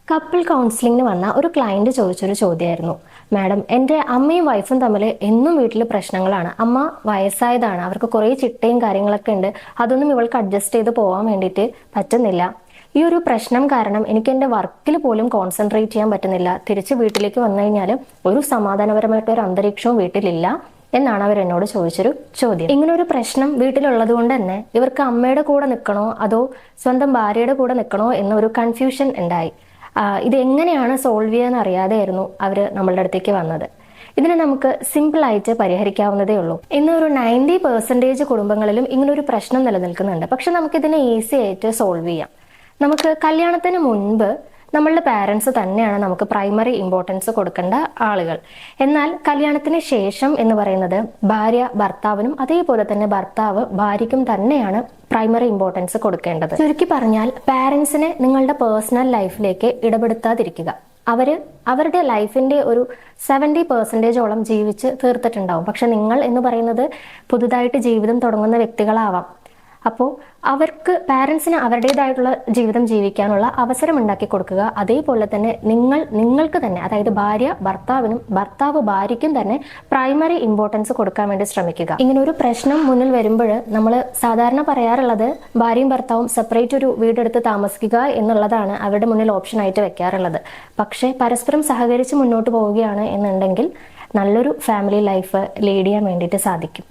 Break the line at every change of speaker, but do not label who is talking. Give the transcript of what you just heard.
Couple കൗൺസിലിങ്ങിന് വന്ന ഒരു client ചോദിച്ചൊരു ചോദ്യമായിരുന്നു, മാഡം എൻ്റെ അമ്മയും വൈഫും തമ്മിൽ എന്നും വീട്ടിൽ പ്രശ്നങ്ങളാണ്. അമ്മ വയസ്സായതാണ്, അവർക്ക് കുറേ ചിട്ടയും കാര്യങ്ങളൊക്കെ ഉണ്ട്. അതൊന്നും ഇവൾക്ക് അഡ്ജസ്റ്റ് ചെയ്ത് പോകാൻ വേണ്ടിയിട്ട് പറ്റുന്നില്ല. ഈ ഒരു പ്രശ്നം കാരണം എനിക്ക് എൻ്റെ വർക്കിൽ പോലും കോൺസെൻട്രേറ്റ് ചെയ്യാൻ പറ്റുന്നില്ല. തിരിച്ച് വീട്ടിലേക്ക് വന്നു കഴിഞ്ഞാൽ ഒരു സമാധാനപരമായിട്ട് ഒരു അന്തരീക്ഷവും വീട്ടിലില്ല എന്നാണ് അവർ എന്നോട് ചോദിച്ചൊരു ചോദ്യം. ഇങ്ങനെ ഒരു പ്രശ്നം വീട്ടിലുള്ളത് കൊണ്ട് തന്നെ ഇവർക്ക് അമ്മയുടെ കൂടെ നിൽക്കണോ അതോ സ്വന്തം ഭാര്യയുടെ കൂടെ നിൽക്കണോ എന്നൊരു കൺഫ്യൂഷൻ ഉണ്ടായി. ഇത് എങ്ങനെയാണ് സോൾവ് ചെയ്യാന്ന് അറിയാതെയായിരുന്നു അവർ നമ്മളുടെ അടുത്തേക്ക് വന്നത്. ഇതിനെ നമുക്ക് സിമ്പിളായിട്ട് പരിഹരിക്കാവുന്നതേ ഉള്ളൂ. ഇന്ന് ഒരു 90% കുടുംബങ്ങളിലും ഇങ്ങനൊരു പ്രശ്നം നിലനിൽക്കുന്നുണ്ട്. പക്ഷെ നമുക്കിതിനെ ഈസി ആയിട്ട് സോൾവ് ചെയ്യാം. നമുക്ക് കല്യാണത്തിന് മുൻപ് നമ്മളുടെ പാരൻസ് തന്നെയാണ് നമുക്ക് പ്രൈമറി ഇമ്പോർട്ടൻസ് കൊടുക്കേണ്ട ആളുകൾ. എന്നാൽ കല്യാണത്തിന് ശേഷം എന്ന് പറയുന്നത് ഭാര്യ ഭർത്താവിനും അതേപോലെ തന്നെ ഭർത്താവ് ഭാര്യയ്ക്കും തന്നെയാണ് പ്രൈമറി ഇമ്പോർട്ടൻസ് കൊടുക്കേണ്ടത്. ചുരുക്കി പറഞ്ഞാൽ പാരൻസിനെ നിങ്ങളുടെ പേഴ്സണൽ ലൈഫിലേക്ക് ഇടപെടുത്താതിരിക്കുക. അവരുടെ ലൈഫിന്റെ ഒരു 70% ജീവിച്ച് തീർത്തിട്ടുണ്ടാവും. പക്ഷെ നിങ്ങൾ എന്ന് പറയുന്നത് പുതുതായിട്ട് ജീവിതം തുടങ്ങുന്ന വ്യക്തികളാവാം. അപ്പോൾ പാരൻസിന് അവരുടേതായിട്ടുള്ള ജീവിതം ജീവിക്കാനുള്ള അവസരം ഉണ്ടാക്കി കൊടുക്കുക. അതേപോലെ തന്നെ നിങ്ങൾക്ക് തന്നെ, അതായത് ഭാര്യ ഭർത്താവിനും ഭർത്താവ് ഭാര്യയ്ക്കും തന്നെ പ്രൈമറി ഇമ്പോർട്ടൻസ് കൊടുക്കാൻ വേണ്ടി ശ്രമിക്കുക. ഇങ്ങനെ ഒരു പ്രശ്നം മുന്നിൽ വരുമ്പോൾ നമ്മൾ സാധാരണ പറയാറുള്ളത് ഭാര്യയും ഭർത്താവും സെപ്പറേറ്റ് ഒരു വീടെടുത്ത് താമസിക്കുക എന്നുള്ളതാണ് അവരുടെ മുന്നിൽ ഓപ്ഷൻ ആയിട്ട് വെക്കാറുള്ളത്. പക്ഷേ പരസ്പരം സഹകരിച്ച് മുന്നോട്ട് പോവുകയാണ് എന്നുണ്ടെങ്കിൽ നല്ലൊരു ഫാമിലി ലൈഫ് ലീഡ് ചെയ്യാൻ വേണ്ടിയിട്ട് സാധിക്കും.